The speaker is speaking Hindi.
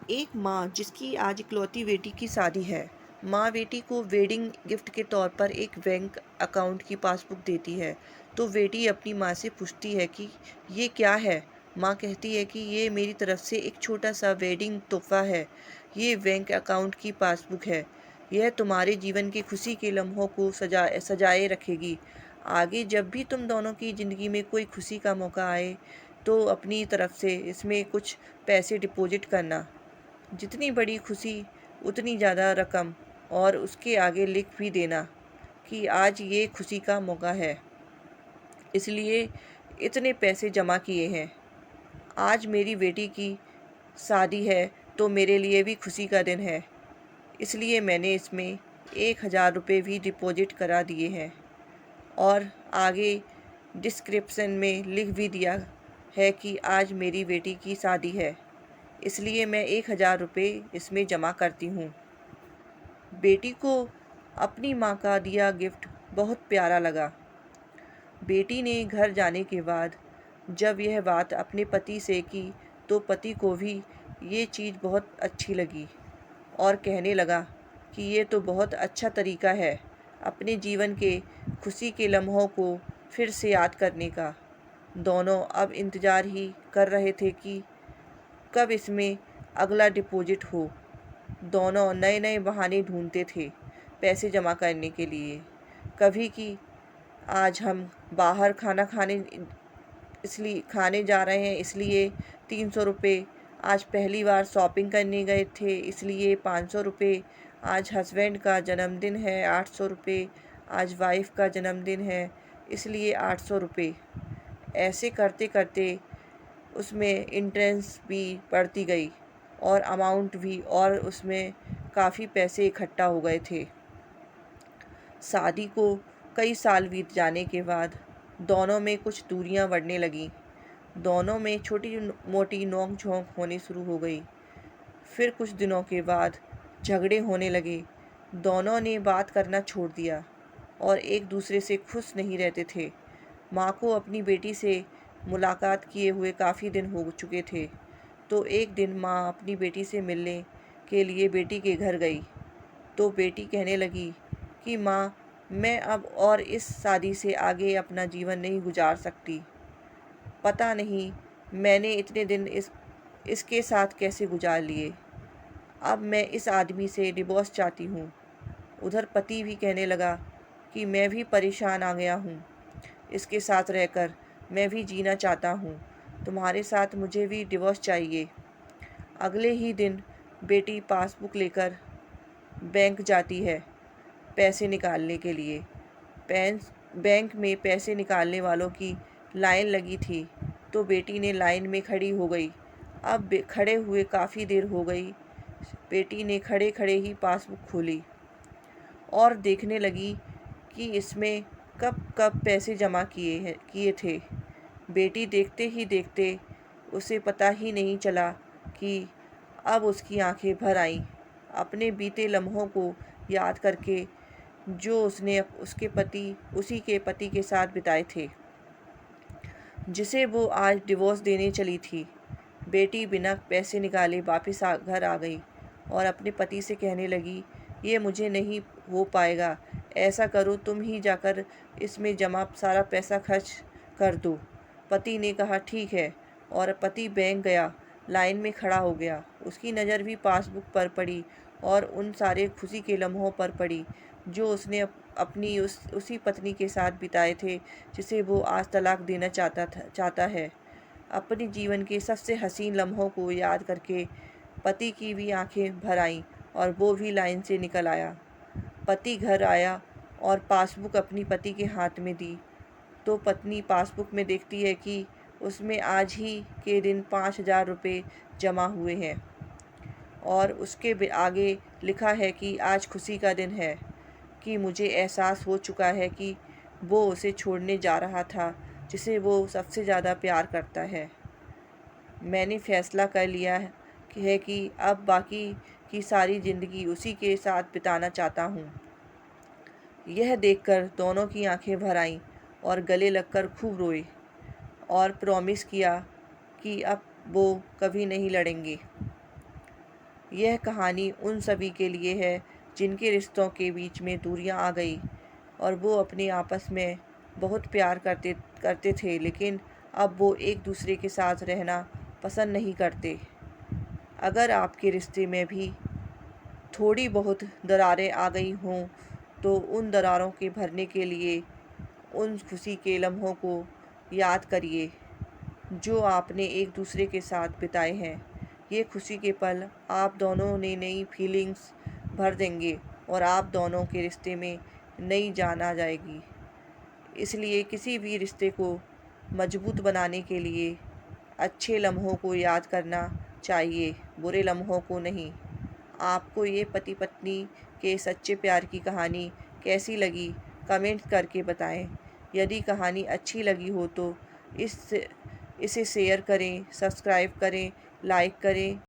एक माँ जिसकी आज इकलौती बेटी की शादी है। माँ बेटी को वेडिंग गिफ्ट के तौर पर एक बैंक अकाउंट की पासबुक देती है। तो बेटी अपनी माँ से पूछती है कि ये क्या है। माँ कहती है कि ये मेरी तरफ से एक छोटा सा वेडिंग तोहफा है। ये बैंक अकाउंट की पासबुक है। यह तुम्हारे जीवन के खुशी के लम्हों को सजाए रखेगी। आगे जब भी तुम दोनों की ज़िंदगी में कोई खुशी का मौका आए तो अपनी तरफ से इसमें कुछ पैसे डिपॉजिट करना। जितनी बड़ी खुशी उतनी ज़्यादा रकम, और उसके आगे लिख भी देना कि आज ये खुशी का मौका है, इसलिए इतने पैसे जमा किए हैं। आज मेरी बेटी की शादी है तो मेरे लिए भी खुशी का दिन है, इसलिए मैंने इसमें 1,000 रुपये भी डिपॉजिट करा दिए हैं। और आगे डिस्क्रिप्शन में लिख भी दिया है कि आज मेरी बेटी की शादी है, इसलिए मैं 1,000 रुपये इसमें जमा करती हूँ। बेटी को अपनी माँ का दिया गिफ्ट बहुत प्यारा लगा। बेटी ने घर जाने के बाद जब यह बात अपने पति से की तो पति को भी ये चीज़ बहुत अच्छी लगी और कहने लगा कि ये तो बहुत अच्छा तरीका है अपने जीवन के खुशी के लम्हों को फिर से याद करने का। दोनों अब इंतज़ार ही कर रहे थे कि कब इसमें अगला डिपॉजिट हो। दोनों नए नए बहाने ढूंढते थे पैसे जमा करने के लिए। कभी कि आज हम बाहर खाना खाने जा रहे हैं, इसलिए 300 रुपये। आज पहली बार शॉपिंग करने गए थे, इसलिए 500 रुपये। आज हस्बैंड का जन्मदिन है, 800 रुपये। आज वाइफ का जन्मदिन है, इसलिए 800 रुपये। ऐसे करते करते उसमें इंट्रेंस भी बढ़ती गई और अमाउंट भी, और उसमें काफ़ी पैसे इकट्ठा हो गए थे। शादी को कई साल बीत जाने के बाद दोनों में कुछ दूरियां बढ़ने लगीं। दोनों में छोटी मोटी नोक झोंक होनी शुरू हो गई। फिर कुछ दिनों के बाद झगड़े होने लगे। दोनों ने बात करना छोड़ दिया और एक दूसरे से खुश नहीं रहते थे। माँ को अपनी बेटी से मुलाकात किए हुए काफ़ी दिन हो चुके थे, तो एक दिन माँ अपनी बेटी से मिलने के लिए बेटी के घर गई। तो बेटी कहने लगी कि माँ, मैं अब और इस शादी से आगे अपना जीवन नहीं गुजार सकती। पता नहीं मैंने इतने दिन इसके साथ कैसे गुजार लिए। अब मैं इस आदमी से डिवोर्स चाहती हूँ। उधर पति भी कहने लगा कि मैं भी परेशान आ गया हूँ, इसके साथ रहकर मैं भी जीना चाहता हूँ। तुम्हारे साथ मुझे भी डिवोर्स चाहिए। अगले ही दिन बेटी पासबुक लेकर बैंक जाती है पैसे निकालने के लिए। बैंक में पैसे निकालने वालों की लाइन लगी थी, तो बेटी ने लाइन में खड़ी हो गई। अब खड़े हुए काफ़ी देर हो गई। बेटी ने खड़े खड़े ही पासबुक खोली और देखने लगी कि इसमें कब कब पैसे जमा किए थे। बेटी देखते ही देखते उसे पता ही नहीं चला कि अब उसकी आंखें भर आईं अपने बीते लम्हों को याद करके, जो उसने उसी के पति के साथ बिताए थे, जिसे वो आज डिवोर्स देने चली थी। बेटी बिना पैसे निकाले वापस घर आ गई और अपने पति से कहने लगी, ये मुझे नहीं हो पाएगा। ऐसा करो, तुम ही जाकर इसमें जमा सारा पैसा खर्च कर दो। पति ने कहा ठीक है, और पति बैंक गया, लाइन में खड़ा हो गया। उसकी नज़र भी पासबुक पर पड़ी और उन सारे खुशी के लम्हों पर पड़ी जो उसने अपनी उसी पत्नी के साथ बिताए थे, जिसे वो आज तलाक देना चाहता है। अपने जीवन के सबसे हसीन लम्हों को याद करके पति की भी आंखें भर आईं और वो भी लाइन से निकल आया। पति घर आया और पासबुक अपनी पति के हाथ में दी, तो पत्नी पासबुक में देखती है कि उसमें आज ही के दिन 5,000 रुपये जमा हुए हैं, और उसके आगे लिखा है कि आज खुशी का दिन है, कि मुझे एहसास हो चुका है कि वो उसे छोड़ने जा रहा था जिसे वो सबसे ज़्यादा प्यार करता है। मैंने फ़ैसला कर लिया है कि अब बाकी की सारी ज़िंदगी उसी के साथ बिताना चाहता हूँ। यह देखकर दोनों की आंखें भर आईं और गले लगकर खूब रोए और प्रॉमिस किया कि अब वो कभी नहीं लड़ेंगे। यह कहानी उन सभी के लिए है जिनके रिश्तों के बीच में दूरियां आ गई और वो अपने आपस में बहुत प्यार करते करते थे, लेकिन अब वो एक दूसरे के साथ रहना पसंद नहीं करते। अगर आपके रिश्ते में भी थोड़ी बहुत दरारें आ गई हों तो उन दरारों के भरने के लिए उन खुशी के लम्हों को याद करिए जो आपने एक दूसरे के साथ बिताए हैं। ये खुशी के पल आप दोनों ने नई फीलिंग्स भर देंगे और आप दोनों के रिश्ते में नई जान आ जाएगी। इसलिए किसी भी रिश्ते को मजबूत बनाने के लिए अच्छे लम्हों को याद करना चाहिए, बुरे लम्हों को नहीं। आपको ये पति पत्नी के सच्चे प्यार की कहानी कैसी लगी, कमेंट करके बताएं। यदि कहानी अच्छी लगी हो तो इस इसे शेयर करें, सब्सक्राइब करें, लाइक करें।